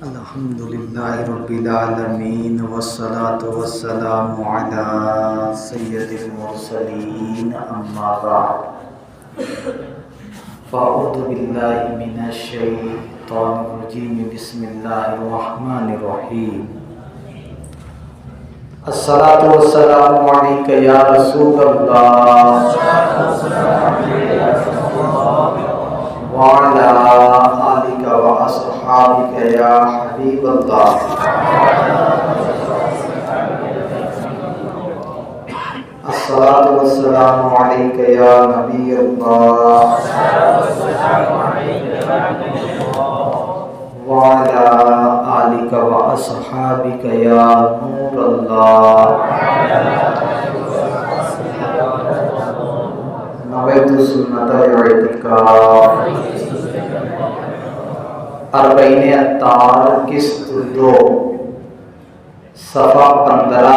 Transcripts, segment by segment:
الحمدللہ رب العالمین والصلاة والسلام علی سید المرسلین اما بعد فاعوذ باللہ من الشیطان الرجیم بسم اللہ الرحمن الرحیم الصلاة والسلام علیک یا رسول اللہ وعلى آلك وأصحابك يا حبيب الله الصلاة والسلام عليك يا نبي الله وعلى آلك وأصحابك يا نور الله نویت سنت اعتکاف اربعین اتار قسط 2 صفحہ 15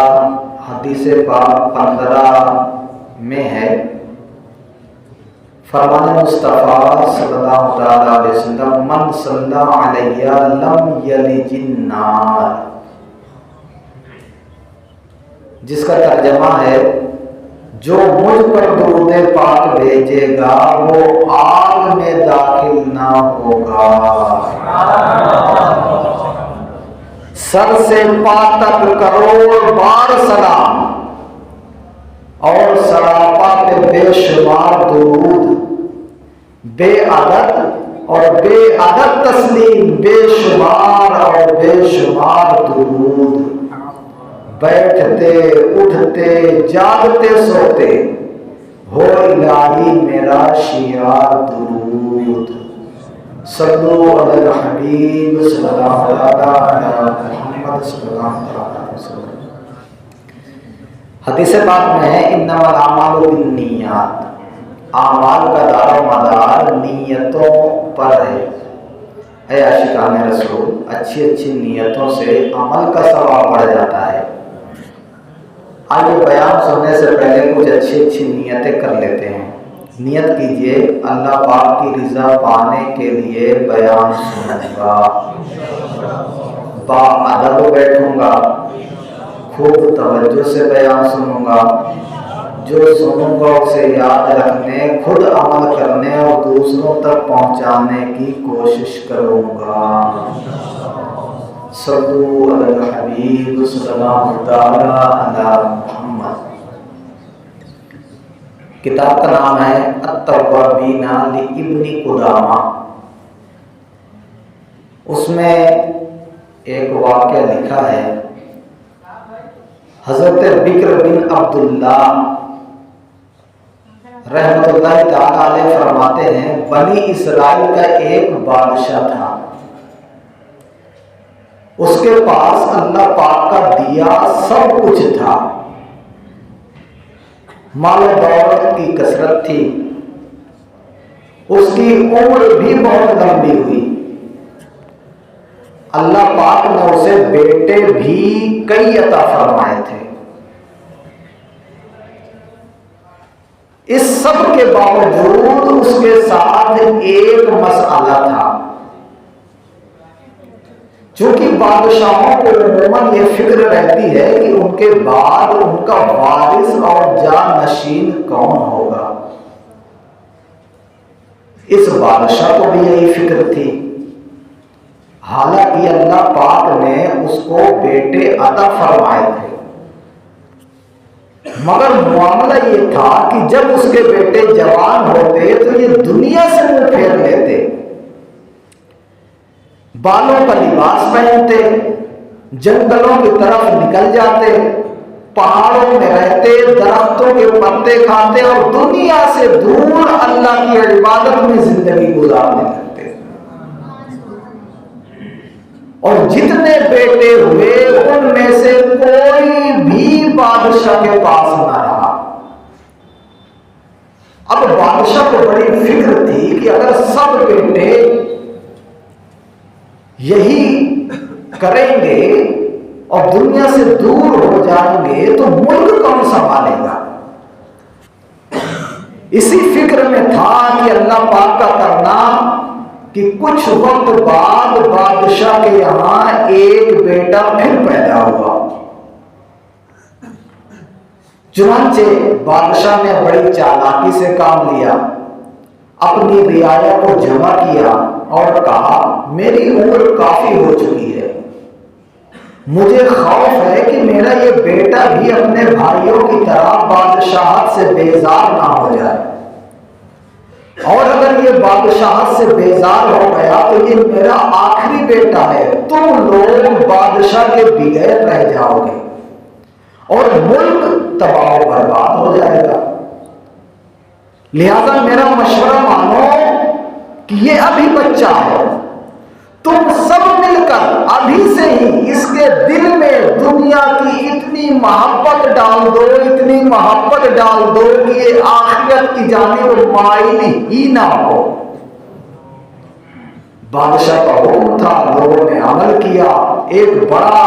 حدیث پاک 15 میں ہے فرمان مصطفیٰ صلی اللہ علیہ وسلم من صلی علیہ لم یلج النار، جس کا ترجمہ ہے جو مجھ پر درود پاک بھیجے گا وہ آگ میں داخل نہ ہوگا۔ سر سے پا تک کروڑ بار سلام اور سراپا پہ بے شمار درود، بے عدد اور بے عدد تسلیم، بے شمار اور بے شمار درود، بیٹھتے اٹھتے جاگتے سوتے ہو الہی میرا شیعہ درود۔ صلو علی الحبیب صلی اللہ علیہ محمد صلی اللہ علیہ وسلم۔ حدیث پاک میں ہے انما الاعمال بالنیات، اعمال کا دار و مدار نیتوں پر ہے۔ اے عاشقان رسول، اچھی اچھی نیتوں سے عمل کا ثواب بڑھ جاتا ہے۔ آج بیان سننے سے پہلے کچھ اچھی اچھی نیتیں کر لیتے ہیں۔ نیت کیجئے اللہ پاک کی رضا پانے کے لیے بیان سنوں گا، با ادب بیٹھوں گا، خوب توجہ سے بیان سنوں گا، جو سنوں گا اسے یاد رکھنے، خود عمل کرنے اور دوسروں تک پہنچانے کی کوشش کروں گا۔ صلو علی الحبیب صلی اللہ علی محمد۔ کتاب کا نام ہے التوابین لابن قدامہ۔ اس میں ایک واقعہ لکھا ہے، حضرت بکر بن عبداللہ رحمۃ اللہ تعالی علیہ فرماتے ہیں بنی اسرائیل کا ایک بادشاہ تھا، اس کے پاس اللہ پاک کا دیا سب کچھ تھا، مال و دولت کی کثرت تھی، اس کی عمر بھی بہت لمبی ہوئی، اللہ پاک نے اسے بیٹے بھی کئی عطا فرمائے تھے۔ اس سب کے باوجود اس کے ساتھ ایک مسئلہ تھا۔ چونکہ بادشاہوں کو عموماً یہ فکر رہتی ہے کہ ان کے بعد ان کا وارث اور جانشین کون ہوگا، اس بادشاہ کو بھی یہی فکر تھی، حالانکہ اللہ پاک نے اس کو بیٹے عطا فرمائے تھے، مگر معاملہ یہ تھا کہ جب اس کے بیٹے جوان ہوتے تو یہ دنیا سے منہ پھیر لیتے، بالوں کا لباس پہنتے، جنگلوں کی طرف نکل جاتے، پہاڑوں میں رہتے، درختوں کے پتے کھاتے اور دنیا سے دور اللہ کی عبادت میں زندگی گزارنے لگتے۔ اور جتنے بیٹے ہوئے ان میں سے کوئی بھی بادشاہ کے پاس نہ رہا۔ اب بادشاہ کو بڑی فکر تھی کہ اگر سب بیٹے یہی کریں گے اور دنیا سے دور ہو جائیں گے تو ملک کون سنبھالے گا۔ اسی فکر میں تھا کہ اللہ پاک کا کرنا کہ کچھ وقت بعد بادشاہ کے یہاں ایک بیٹا پھر پیدا ہوا۔ چنانچہ بادشاہ نے بڑی چالاکی سے کام لیا، اپنی رعایا کو جمع کیا اور کہا میری عمر کافی ہو چکی ہے، مجھے خوف ہے کہ میرا یہ بیٹا بھی اپنے بھائیوں کی طرح بادشاہت سے بیزار نہ ہو جائے، اور اگر یہ بادشاہت سے بیزار ہو گیا تو یہ میرا آخری بیٹا ہے، تم لوگ بادشاہ کے بغیر رہ جاؤ گے اور ملک تباہ و برباد ہو جائے گا۔ لہذا میرا مشورہ مانو کہ یہ ابھی بچہ ہے، تم سب مل کر ابھی سے ہی اس کے دل میں دنیا کی اتنی محبت ڈال دو، اتنی محبت ڈال دو کہ یہ آخرت کی جانب مائل ہی نہ ہو۔ بادشاہ کا حکم تھا، لوگوں نے عمل کیا، ایک بڑا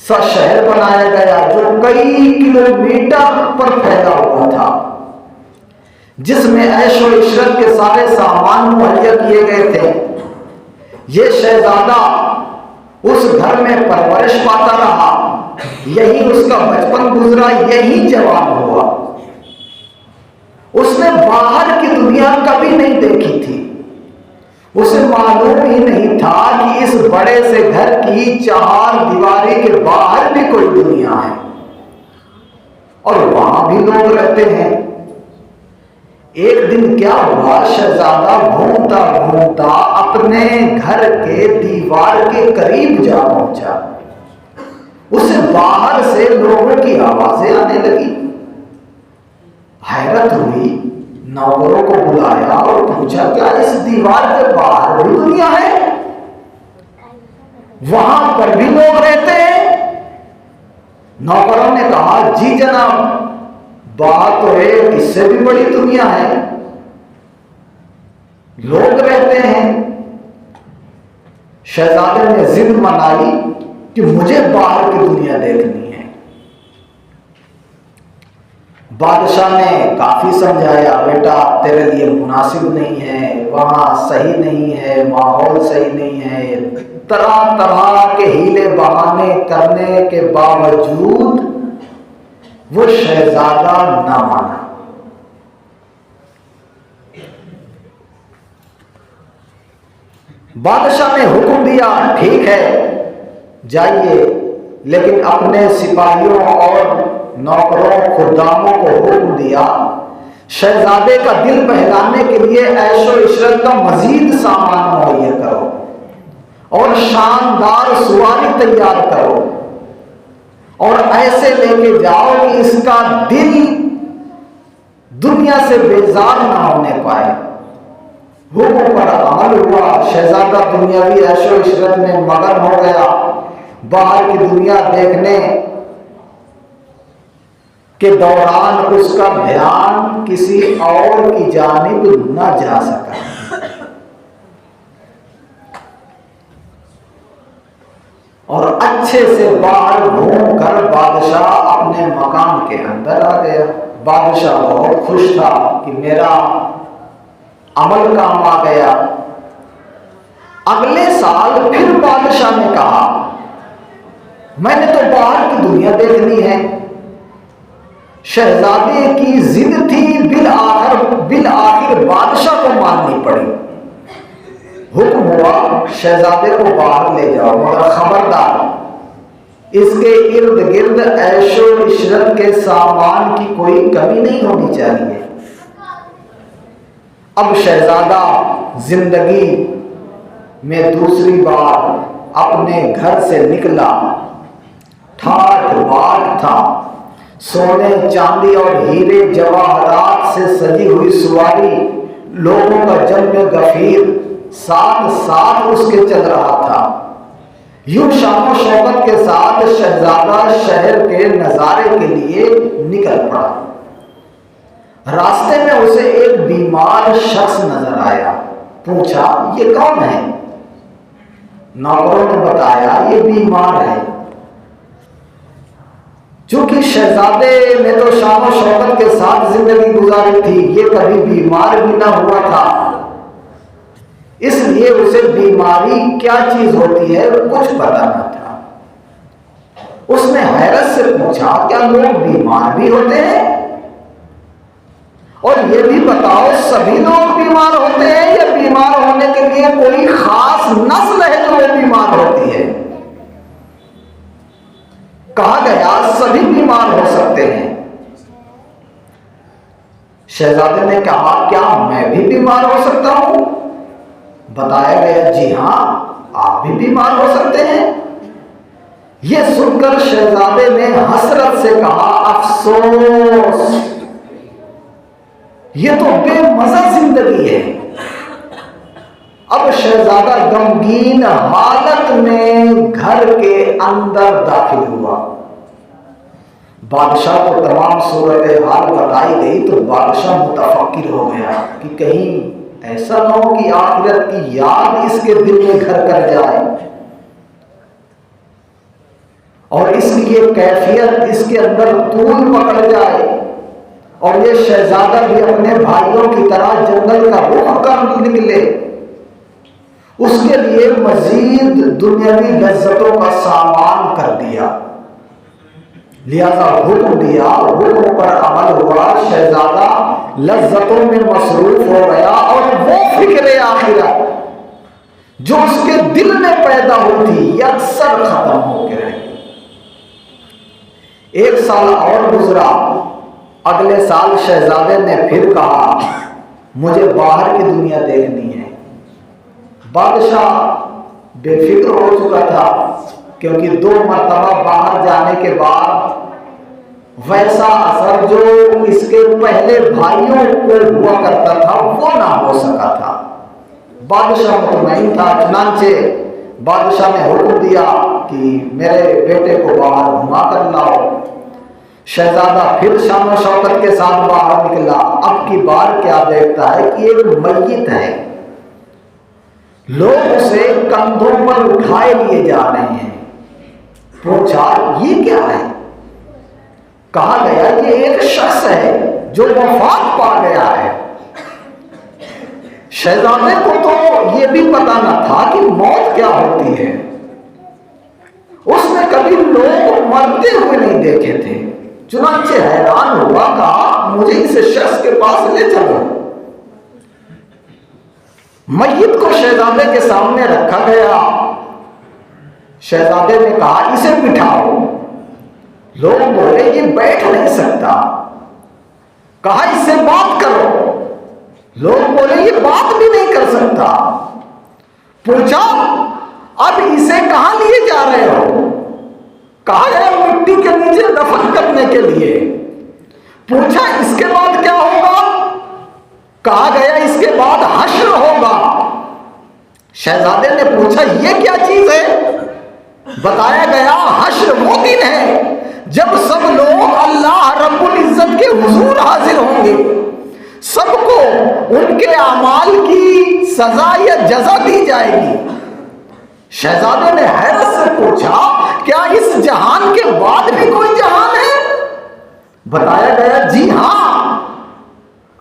سا شہر بنایا گیا جو کئی کلومیٹر پر پھیلا ہوا تھا، جس میں عیش و عشرت کے سارے سامان مہیا کیے گئے تھے۔ یہ شہزادہ اس گھر میں پرورش پاتا رہا، یہی اس کا بچپن گزرا، یہی جوان ہوا۔ اس نے باہر کی دنیا کبھی نہیں دیکھی تھی، اسے معلوم ہی نہیں تھا کہ اس بڑے سے گھر کی چار دیواری کے باہر بھی کوئی دنیا ہے اور وہاں بھی لوگ رہتے ہیں۔ ایک دن کیا ہوا، شہزادہ گھومتا گھومتا اپنے گھر کے دیوار کے قریب جا پہنچا، اسے باہر سے لوگوں کی آوازیں آنے لگی۔ حیرت ہوئی، نوکروں کو بلایا اور پوچھا کیا اس دیوار کے باہر بھی دنیا ہے، وہاں پر بھی لوگ رہتے ہیں؟ نوکروں نے کہا جی جناب، بات تو ہے، اس سے بھی بڑی دنیا ہے، لوگ رہتے ہیں۔ شہزادے نے ضد منائی کہ مجھے باہر کی دنیا دیکھنی ہے۔ بادشاہ نے کافی سمجھایا، بیٹا تیرے لیے مناسب نہیں ہے، وہاں صحیح نہیں ہے، ماحول صحیح نہیں ہے۔ طرح طرح کے ہیلے بہانے کرنے کے باوجود وہ شہزادہ نہ مانا۔ بادشاہ نے حکم دیا ٹھیک ہے جائیے، لیکن اپنے سپاہیوں اور نوکروں خداموں کو حکم دیا شہزادے کا دل بہلانے کے لیے عیش و عشرت کا مزید سامان مہیا کرو اور شاندار سواری تیار کرو اور ایسے لے کے جاؤ کہ اس کا دل دنیا سے بیزار نہ ہونے پائے۔ حکم پر عمل ہوا، شہزادہ دنیاوی عیش و عشرت میں مگن ہو گیا، باہر کی دنیا دیکھنے کے دوران اس کا دھیان کسی اور کی جانب نہ جا سکا، اور اچھے سے باہر گھوم کر بادشاہ اپنے مقام کے اندر آ گیا۔ بادشاہ بہت خوش تھا کہ میرا عمل کام آ گیا۔ اگلے سال پھر بادشاہ نے کہا میں نے تو باہر کی دنیا دیکھنی ہے۔ شہزادے کی ضد تھی، بالآخر بادشاہ کو ماننی پڑی۔ حکم ہوا شہزادے کو باہر لے جاؤ، مگر خبردار اس کے ارد گرد عیش و عشرت کے سامان کی کوئی کمی نہیں ہونی چاہیے۔ اب شہزادہ زندگی میں دوسری بار اپنے گھر سے نکلا، ٹھاٹ باٹ تھا، سونے چاندی اور ہیرے جواہرات سے سجی ہوئی سواری، لوگوں کا جم غفیر ساتھ ساتھ اس کے چل رہا تھا۔ یوں شان و شوکت کے ساتھ شہزادہ شہر کے نظارے کے لیے نکل پڑا۔ راستے میں اسے ایک بیمار شخص نظر آیا، پوچھا یہ کون ہے؟ نوکروں نے بتایا یہ بیمار ہے۔ چونکہ شہزادے نے تو شان و شوکت کے ساتھ زندگی گزاری تھی، یہ کبھی بیمار بھی نہ ہوا تھا۔ اس لیے اسے بیماری کیا چیز ہوتی ہے کچھ پتا نہ تھا۔ اس نے حیرت سے پوچھا کیا لوگ بیمار بھی ہوتے ہیں؟ اور یہ بھی بتاؤ سبھی لوگ بیمار ہوتے ہیں یا بیمار ہونے کے لیے کوئی خاص نسل ہے جو وہ بیمار ہوتی ہے؟ کہا گیا سبھی بیمار ہو سکتے ہیں۔ شہزادے نے کہا کیا میں بھی بیمار ہو سکتا ہوں؟ بتایا گیا جی ہاں آپ بھی بیمار ہو سکتے ہیں۔ یہ سن کر شہزادے نے حسرت سے کہا افسوس، یہ تو بے مزہ زندگی ہے۔ اب شہزادہ غمگین حالت میں گھر کے اندر داخل ہوا۔ بادشاہ کو تمام صورتحال بتائی گئی تو بادشاہ متفکر ہو گیا کہ کہیں ایسا نہ ہو کہ آخرت کی یاد اس کے دل میں گھر کر جائے، اور اس کی یہ کیفیت اس کے اندر طول پکڑ جائے اور یہ شہزادہ بھی اپنے بھائیوں کی طرح جنگل کا رخ کر نکلے۔ اس کے لیے مزید دنیاوی لذتوں کا سامان کر دیا، لہذا حکم دیا، حکم پر عمل ہوا، شہزادہ لذتوں میں مصروف ہو گیا اور وہ فکر آخرت جو اس کے دل میں پیدا ہوتی یہ اکثر ختم ہو کے رہی۔ 1 سال اور گزرا۔ اگلے سال شہزادے نے پھر کہا مجھے باہر کی دنیا دیکھنی ہے۔ بادشاہ بے فکر ہو چکا تھا کیونکہ 2 مرتبہ باہر جانے کے بعد ویسا اثر جو اس کے پہلے بھائیوں کو ہوا کرتا تھا وہ نہ ہو سکا تھا۔ بادشاہ مطمئن تھا، چنانچہ بادشاہ نے حکم دیا کہ میرے بیٹے کو باہر گھما کر لاؤ۔ شہزادہ پھر شان و شوکت کے ساتھ باہر نکلا۔ اب کی بار کیا دیکھتا ہے کہ ایک میت ہے، لوگ اسے کندھوں پر اٹھائے لیے جا رہے ہیں۔ پوچھا یہ کیا ہے؟ کہا گیا یہ ایک شخص ہے جو وفات پا گیا ہے۔ شہزادے کو تو یہ بھی پتا نہ تھا کہ موت کیا ہوتی ہے، اس نے کبھی لوگ مرتے ہوئے نہیں دیکھے تھے، چنانچہ حیران ہوا، کہا مجھے اس شخص کے پاس لے چلو۔ میت کو شہزادے کے سامنے رکھا گیا۔ شہزادے نے کہا اسے بٹھاؤ۔ لوگ بولے یہ بیٹھ نہیں سکتا۔ کہا اس سے بات کرو۔ لوگ بولے یہ بات بھی نہیں کر سکتا۔ پوچھا اب اسے کہاں لیے جا رہے ہو؟ کہا گیا مٹی کے نیچے دفن کرنے کے لیے۔ پوچھا اس کے بعد کیا ہوگا؟ کہا گیا اس کے بعد حشر ہوگا۔ شہزادے نے پوچھا یہ کیا چیز ہے؟ بتایا گیا حشر وہ دن ہے جب سب لوگ اللہ رب العزت کے حضور حاضر ہوں گے، سب کو ان کے اعمال کی سزا یا جزا دی جائے گی۔ شہزادے نے حیرت سے پوچھا کیا اس جہان کے بعد بھی کوئی جہان ہے؟ بتایا گیا جی ہاں۔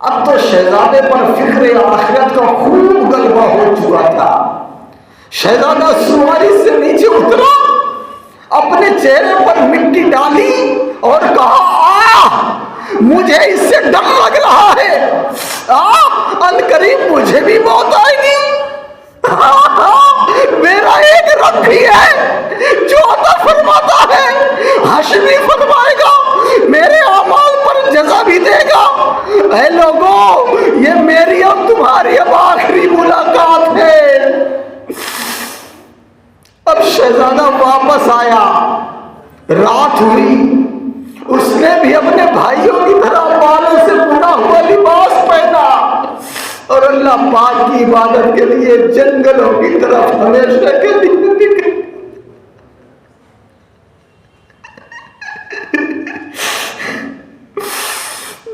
اب تو شہزادے پر فکر آخرت کا خوب غلبہ ہو چکا تھا۔ شہزادہ سواری سے نیچے اترا، اپنے چہرے پر مٹی ڈالی اور کہا مجھے اس سے ڈر لگ رہا ہے، عنقریب مجھے بھی موت آئے گی۔ میرا ایک رب بھی ہے جو عطا فرماتا ہے، حشر بھی فرمائے گا، میرے اعمال پر جزا بھی دے گا۔ اے لوگوں یہ میری اور تمہاری اب آخری ملاقات ہے۔ اب شہزادہ واپس آیا، رات ہوئی، اس نے بھی اپنے بھائیوں کی طرح بالوں سے بنا ہوا لباس پہنا اور اللہ پاک کی عبادت کے لیے جنگلوں کی طرف ہمیشہ کے لیے نکل۔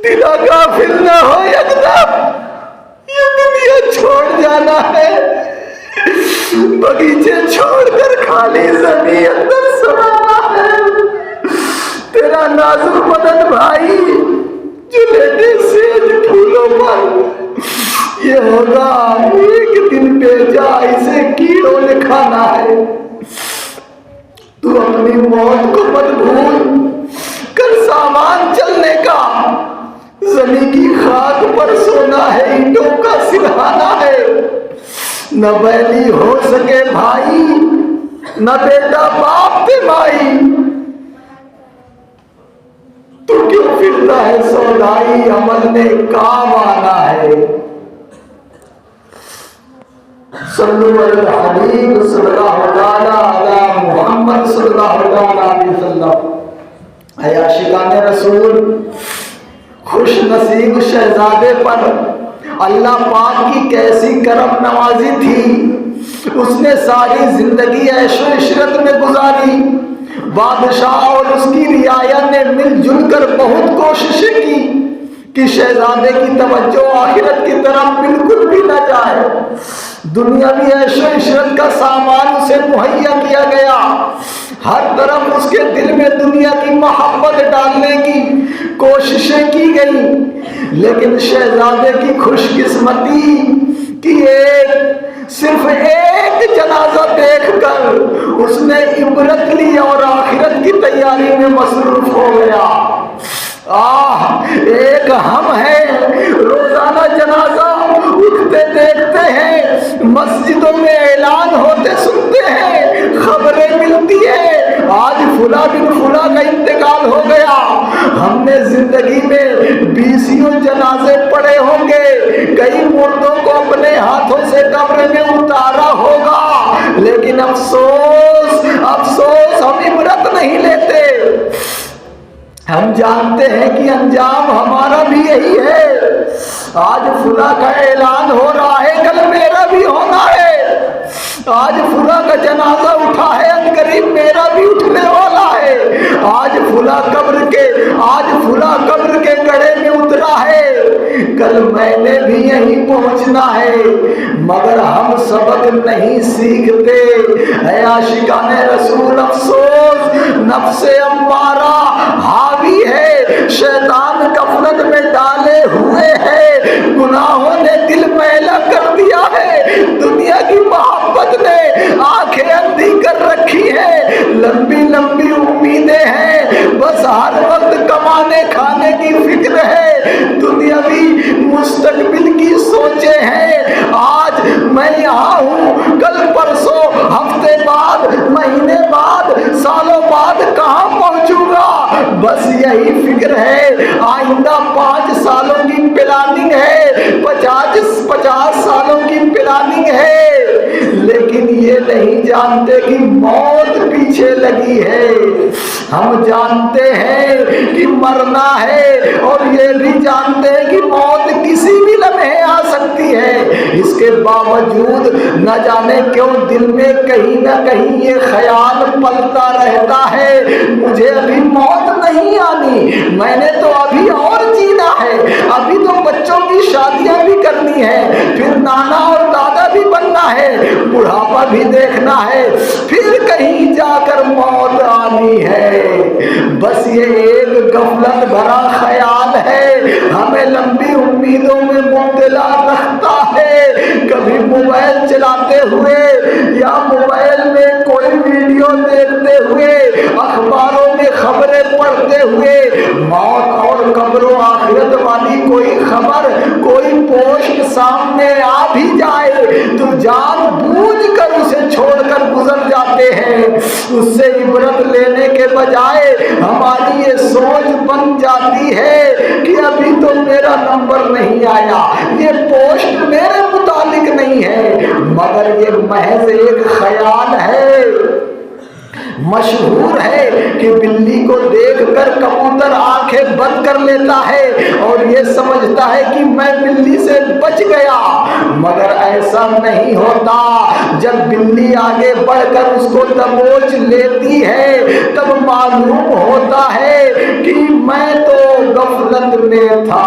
دل غافل نہ ہو یکدم، یہ دنیا چھوڑ جانا ہے، بغیچے چھوڑ کر خالی زمین اندر سمانا ہے۔ تیرا نازک بدن بھائی جو لیٹے سیج پھولوں پر یہ ہوگا ایک دن بیجا اسے کیڑوں نے کھانا ہے. تو اپنی موت کو مت بھول کر سامان چلنے کا. زمین کی خاک پر سونا ہے, اینٹوں کا سرہانا ہے. نہ بیلی ہو سکے بھائی, نہ بیٹا باپ تے مائی. تو کیوں پھرتا ہے سودائی, عمل نے کام آنا ہے. صلو علی الحبیب صلی اللہ علی محمد صلی اللہ علیہ وسلم. اے عاشقان رسول, خوش نصیب شہزادے پر اللہ پاک کی کیسی کرم نوازی تھی. اس نے ساری زندگی عیش و عشرت میں گزاری. بادشاہ اور اس کی رعایا نے مل جل کر بہت کوششیں کی کہ شہزادے کی توجہ آخرت کی طرف بالکل بھی نہ جائے. دنیاوی عیش و عشرت کا سامان اسے مہیا کیا گیا. ہر طرف اس کے دل میں دنیا کی محبت ڈالنے کی کوششیں کی گئی. لیکن شہزادے کی خوش قسمتی کہ صرف ایک جنازہ دیکھ کر اس نے عبرت لی اور آخرت کی تیاری میں مصروف ہو گیا. ایک ہم ہیں روزانہ جنازہ اٹھتے دیکھتے ہیں, مسجدوں میں اعلان ہوتے سنتے ہیں, خبریں ملتی ہیں آج فلاں بن فلاں کا انتقال ہو گیا. ہم نے زندگی میں 20 جنازے پڑے ہوں گے, کئی مردوں کو اپنے ہاتھوں سے قبر میں اتارا ہوگا, لیکن افسوس افسوس ہم عبرت نہیں لیتے. ہم جانتے ہیں کہ انجام ہمارا بھی یہی ہے. آج فلاں کا اعلان ہو رہا ہے, کل میرا بھی ہونا ہے. آج فلاں کا جنازہ اٹھا ہے, ان قریب میرا بھی اٹھنے والا ہے. آج فلاں قبر کے گڑھے میں اترا ہے, کل میں نے بھی یہیں پہنچنا ہے. مگر ہم سبق نہیں سیکھتے. اے عاشقان رسول, افسوس نفس امارہ حاوی ہے, شیطان غفلت میں ڈالے ہوئے ہے, گناہوں نے دل میلا کر دیا ہے, دنیا کی محبت نے آنکھیں اندھی کر رکھی ہے. لمبی لمبی امیدیں ہیں, بس ہر وقت کمانے کھانے کی فکر ہے, دنیاوی مستقبل کی سوچیں ہیں. آج میں یہاں ہوں, کل پرسوں, ہفتے بعد, مہینے بعد, سالوں بعد کہاں پہنچوں گا, بس یہی فکر ہے. آئندہ 5 سالوں کی پلاننگ ہے, 50 سالوں کی پلاننگ ہے, لیکن یہ نہیں جانتے کہ موت پیچھے لگی ہے. ہم جانتے ہیں کہ مرنا ہے, اور یہ بھی جانتے ہیں کہ موت کسی بھی لمحے آ سکتی ہے. اس کے باوجود نہ جانے کیوں دل میں کہیں نہ کہیں یہ خیال پلتا رہتا ہے, مجھے ابھی موت نہیں آنی, میں نے تو ابھی اور جینا ہے, ابھی تو بچوں کی شادیاں بھی کرنی ہے, پھر نانا اور دادا بھی بننا ہے, بڑھاپا بھی دیکھنا ہے, پھر کہیں جا کر موت آنی ہے. بس یہ ایک غفلت بھرا خیال ہے, ہمیں لمبی امیدوں میں مبتلا رکھتا ہے. کبھی موبائل چلاتے ہوئے یا موبائل میں کوئی ویڈیو دیکھتے ہوئے, اخباروں میں خبریں پڑھتے ہوئے موت اور قبر و آخرت والی کوئی خبر, کوئی پوسٹ سامنے آ بھی جائے تو جان بوجھ کر اسے چھوڑ کر گزر جاتے ہیں. اس سے عبرت لینے کے بجائے ہماری یہ سوچ بن جاتی ہے کہ ابھی تو میرا نمبر نہیں آیا, یہ پوسٹ میرے متعلق نہیں ہے, مگر یہ محض ایک خیال ہے. مشہور ہے کہ بلی کو دیکھ کر کبوتر آنکھیں بند کر لیتا ہے اور یہ سمجھتا ہے کہ میں بلی سے بچ گیا, مگر ایسا نہیں ہوتا. جب بلی آگے بڑھ کر اس کو دبوچ لیتی ہے تب معلوم ہوتا ہے کہ میں تو غفلت میں تھا,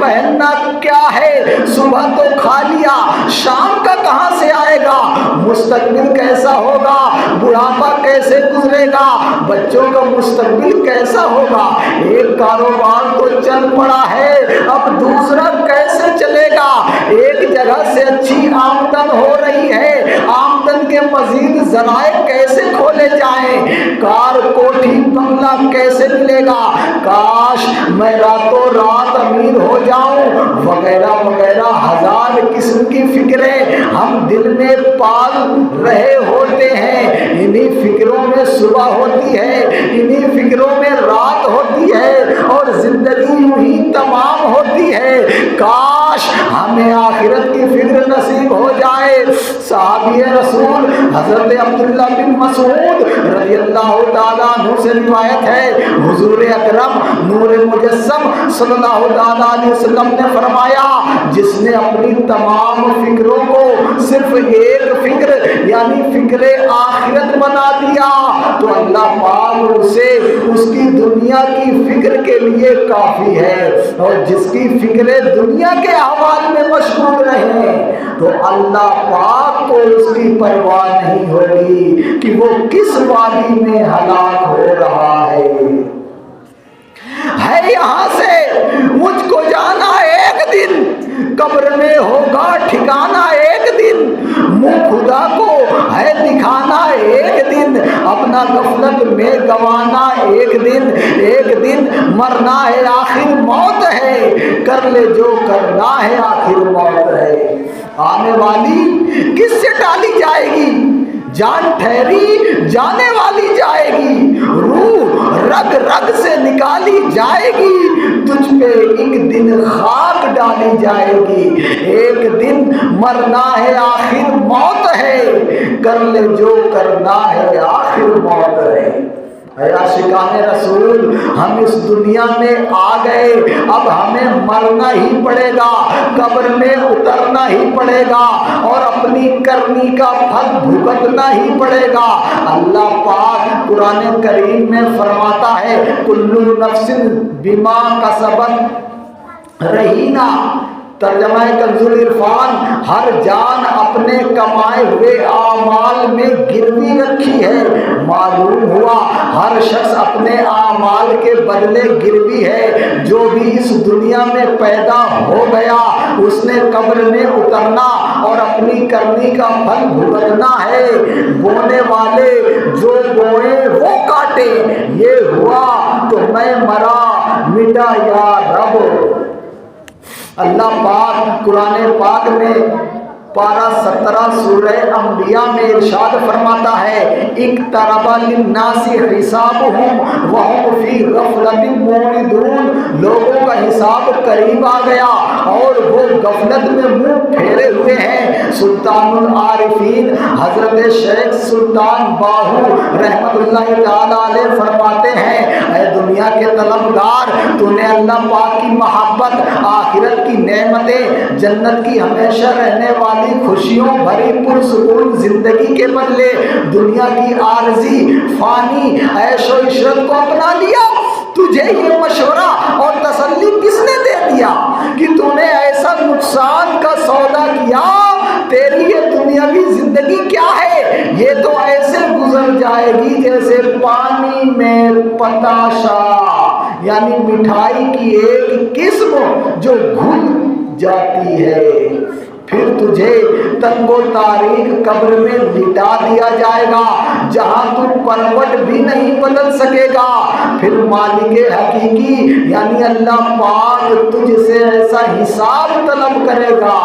پہننا کیا ہے، صبح تو کھا لیا، شام کا کہاں سے آئے گا، مستقبل کیسا ہوگا، بڑھاپا کیسے گزرے گا، بچوں کا مستقبل کیسا ہوگا، ایک کاروبار تو چل پڑا ہے اب دوسرا کیسے چلے گا، ایک جگہ سے اچھی آمدن ہو رہی ہے، آمدن کے مزید ذرائع کیسے کھولے جائیں، کار کوٹھی بنگلہ کیسے ملے گا، کاش میں راتوں رات امیر ہو جاؤں، وغیرہ وغیرہ ہزار قسم کی فکریں ہم دل میں پال رہے ہوتے ہیں، انہی فکروں میں صبح ہوتی ہے، انہی فکروں میں رات ہوتی ہے اور زندگی یوں ہی تمام ہوتی ہے، کاش ہمیں آخرت کی فکر نصیب ہو جائے۔ صحابی رسول حضرت عبداللہ بن مسعود رضی اللہ تعالیٰ عنہ سے روایت ہے، حضور اکرم نور مجسم صلی اللہ تعالیٰ علیہ وسلم نے فرمایا، جس نے اپنی تمام فکروں کو صرف ایک فکر یعنی فکر آخرت بنا دیا تو اللہ پاک اسے اس کی دنیا کی فکر کے لیے کافی ہے، اور جس کی فکر دنیا کے احوال میں مشغول رہے تو اللہ پاک کو اس کی پرواہ نہیں ہوگی کہ وہ کس وادی میں ہلاک ہو رہا ہے۔ یہاں سے مجھ کو جانا ایک دن، قبر میں ہوگا ٹھکانا ایک دن، منہ خدا کو ہے دکھانا ایک دن، اپنا غفلت میں گوانا ایک دن مرنا ہے آخر موت ہے، کر لے جو کرنا ہے آخر موت ہے۔ آنے والی کس سے ٹالی جائے گی، جان ٹھہری جانے والی جائے گی، روح رگ رگ سے نکالی جائے گی، تجھ پہ ایک دن خاک ڈالی جائے گی، ایک دن مرنا ہے آخر موت ہے، کر لے جو کرنا ہے آخر موت ہے۔ اے عاشقان رسول، ہم اس دنیا میں آ گئے، اب ہمیں مرنا ہی پڑے گا، قبر میں اترنا ہی پڑے گا اور اپنی کرنی کا پھل بھگتنا ہی پڑے گا۔ اللہ پاک قرآن کریم میں فرماتا ہے، کل نفس بما کسبت رہینہ، ترجمہ کنز العرفان، ہر جان اپنے کمائے ہوئے اعمال میں گروی رکھی ہے، معلوم ہوا ہر شخص اپنے اعمال کے بدلے گروی ہے، جو بھی اس دنیا میں پیدا ہو گیا اس نے قبر میں اترنا اور اپنی کرنی کا پھل بھگتنا ہے، بونے والے جو بوئے وہ کاٹے، یہ ہوا تو میں مرا مٹا یا رب۔ اللہ پاک قرآن پاک میں پارہ 17 سورہ انبیاء میں ارشاد فرماتا ہے، اقترب للناس حسابهم وهم فی غفلۃ معرضون، لوگوں کا حساب قریب آ گیا اور وہ غفلت میں منہ پھیرے ہوئے ہیں۔ سلطان العارفین حضرت شیخ سلطان باہو رحمت اللہ تعالی علیہ فرماتے ہیں، اے دنیا کے طلبگار، تو نے اللہ پاک کی محبت، آخرت کی نعمتیں، جنت کی ہمیشہ رہنے والی خوشیوں بھری پرسکون زندگی کے بدلے دنیا کی عارضی فانی عیش و عشرت کو اپنا لیا۔ تجھے یہ مشورہ اور تسلی کس نے دے دیا کہ تو نے ایسا نقصان کا سودا کیا؟ تیری یہ دنیاوی زندگی کیا ہے؟ یہ تو ایسے گزر جائے گی جیسے پانی میں پتاشا، یعنی مٹھائی کی ایک قسم جو گھل جاتی ہے، پھر تجھے تنگ و تاریک قبر میں لٹا دیا جائے گا جہاں تو کروٹ بھی نہیں بدل سکے گا، پھر مالک حقیقی یعنی اللہ پاک تجھ سے ایسا حساب طلب کرے گا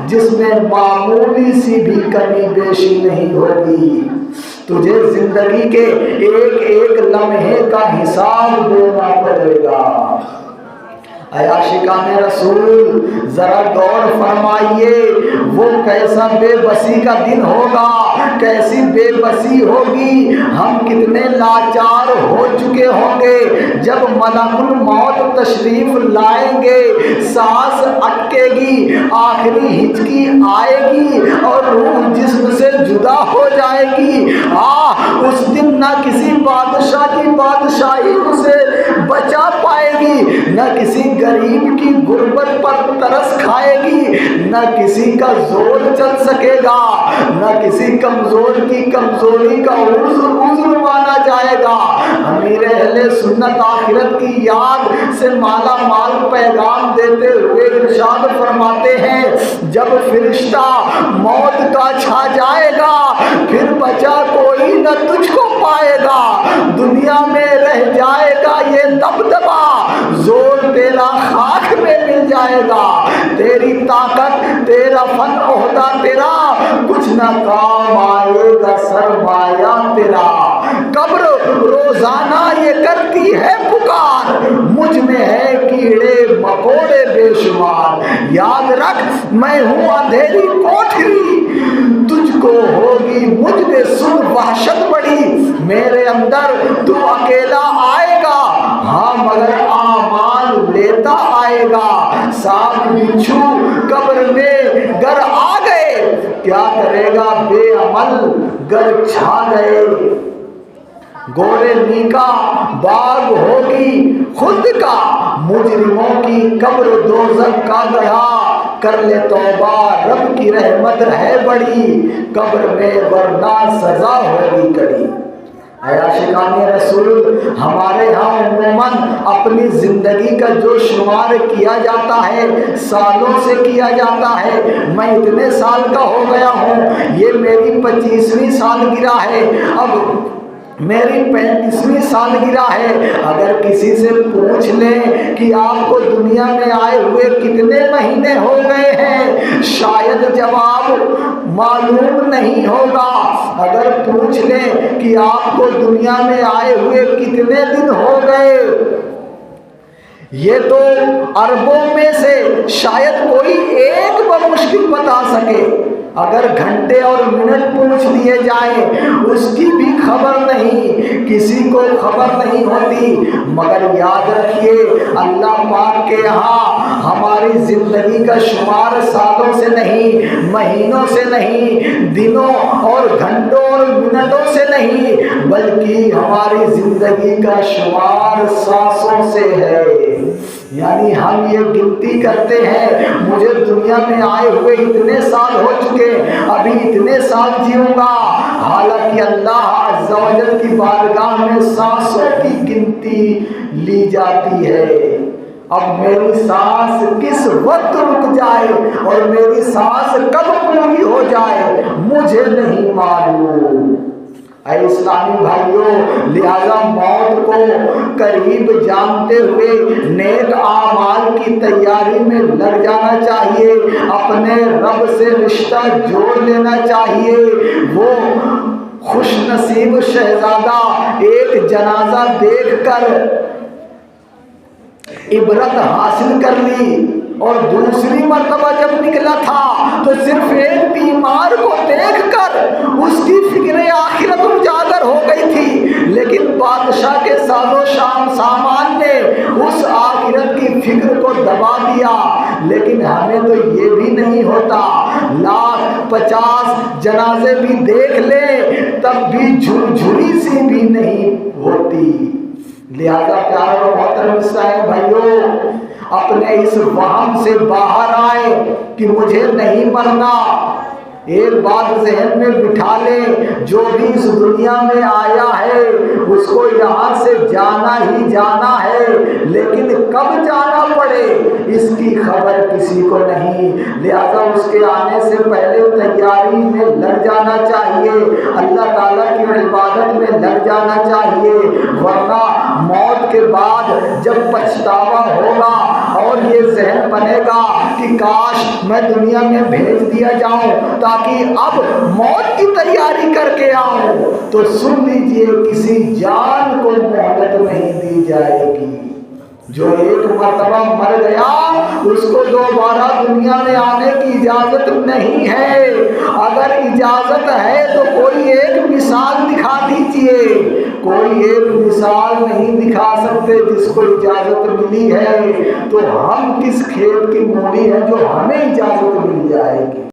جس میں معمولی سی بھی کمی بیشی نہیں ہوگی، تجھے زندگی کے ایک ایک لمحے کا حساب دینا پڑے گا۔ اے عاشقان رسول، ذرا غور فرمائیے، وہ کیسا بے بسی کا دن ہوگا، کیسی بے بسی ہوگی، ہم کتنے لاچار ہو چکے ہوں گے جب ملک الموت تشریف لائیں گے، سانس اٹکے گی، آخری ہچکی آئے گی اور روح جسم سے جدا ہو جائے گی۔ اس دن نہ کسی بادشاہ کی بادشاہی اسے بچا پائے گی، نہ کسی غریب کی غربت پر ترس کھائے گی، نہ کسی کا زور چل سکے گا، نہ کسی کمزور کی کمزوری کا عذر مانا جائے گا۔ امیر اہل سنت آخرت کی یاد سے مالا مال پیغام دیتے ہوئے ارشاد فرماتے ہیں، جب فرشتہ موت کا چھا جائے گا پھر بچا کوئی نہ تجھ کو پائے گا، دنیا میں رہ جائے گا یہ دبدبا، زور تیرا خاک میں مل جائے گا، تیری طاقت تیرا فن عہدہ تیرا کچھ نہ کام آئے گا سرمایہ تیرا، قبر روزانہ یہ کرتی ہے پکار، مجھ میں ہے کیڑے مکوڑے بے شمار، یاد رکھ میں ہوں اندھیری کوٹھری، تجھ کو ہوگی مجھ میں سن وحشت بڑی، میرے اندر تو اکیلا آئے گا، ہاں مگر اعمال لیتا آئے گا، ساتھ بچھو قبر میں گر آ گئے، کیا کرے گا بے عمل گر چھا گئے، گورے نیکا باغ ہوگی خود کا، مجرموں کی قبر دوزخ کا گڑھا، کر لے توبہ رب کی رحمت ہے بڑی، قبر میں ورنہ سزا ہوگی کڑی۔ اے عاشقان رسول، ہمارے ہاں عموماً اپنی زندگی کا جو شمار کیا جاتا ہے سالوں سے کیا جاتا ہے، میں اتنے سال کا ہو گیا ہوں، یہ میری 25ویں سالگرہ ہے، اب میری 35ویں سالگرہ ہے، اگر کسی سے پوچھ لیں کہ آپ کو دنیا میں آئے ہوئے کتنے مہینے ہو گئے ہیں، شاید جواب معلوم نہیں ہوگا، اگر پوچھ لیں کہ آپ کو دنیا میں آئے ہوئے کتنے دن ہو گئے، یہ تو اربوں میں سے شاید کوئی ایک بمشکل بتا سکے، اگر گھنٹے اور منٹ پوچھ لیے جائیں اس کی بھی خبر نہیں، کسی کو خبر نہیں ہوتی، مگر یاد رکھیے اللہ پاک کے ہاں ہماری زندگی کا شمار سالوں سے نہیں، مہینوں سے نہیں، دنوں اور گھنٹوں اور منٹوں سے نہیں، بلکہ ہماری زندگی کا شمار سانسوں سے ہے، یعنی ہم یہ گنتی کرتے ہیں مجھے دنیا میں آئے ہوئے اتنے سال ہو چکے، ابھی اتنے سال جیوں گا، حالانکہ اللہ عز و جل کی بارگاہ میں سانسوں کی گنتی لی جاتی ہے، اب میری سانس کس وقت رک جائے اور میری سانس کب پوری ہو جائے مجھے نہیں معلوم۔ اے اسلامی بھائیوں، لہذا موت کو قریب جانتے ہوئے نیک اعمال کی تیاری میں لگ جانا چاہیے، اپنے رب سے رشتہ جوڑ لینا چاہیے۔ وہ خوش نصیب شہزادہ ایک جنازہ دیکھ کر عبرت حاصل کر لی، اور دوسری مرتبہ جب نکلا تھا تو صرف ایک بیمار کو دیکھ کر اس کی فکر آخرت اجاگر ہو گئی تھی، لیکن بادشاہ کے ساز و سامان نے اس آخرت کی فکر کو دبا دیا۔ لیکن ہمیں تو یہ بھی نہیں ہوتا، 1,50,000 جنازے بھی دیکھ لیں تب بھی جھرجھری سی بھی نہیں ہوتی۔ لہذا پیارے اور محترم اسلامی بھائیوں، اپنے اس وہم سے باہر آئے کہ مجھے نہیں مرنا، ایک بات ذہن میں بٹھا لیں، جو بھی اس دنیا میں آیا ہے اس کو یہاں سے جانا ہی جانا ہے، لیکن کب جانا پڑے اس کی خبر کسی کو نہیں، لہذا اس کے آنے سے پہلے تیاری میں لگ جانا چاہیے، اللہ تعالیٰ کی عبادت میں لگ جانا چاہیے، ورنہ موت کے بعد جب پچھتاوا ہوگا اور یہ ذہن بنے گا کہ کاش میں دنیا میں بھیج دیا جاؤں تاکہ اب موت کی تیاری کر کے آؤں، تو سن لیجئے کسی جان کو مہلت نہیں دی جائے گی، جو ایک مرتبہ مر گیا اس کو دوبارہ دنیا میں آنے کی اجازت نہیں ہے، اگر اجازت ہے تو کوئی ایک مثال دکھا دیجئے، کوئی ایک مثال نہیں دکھا سکتے جس کو اجازت ملی ہے، تو ہم کس کھیت کی مولی ہیں جو ہمیں اجازت مل جائے گی۔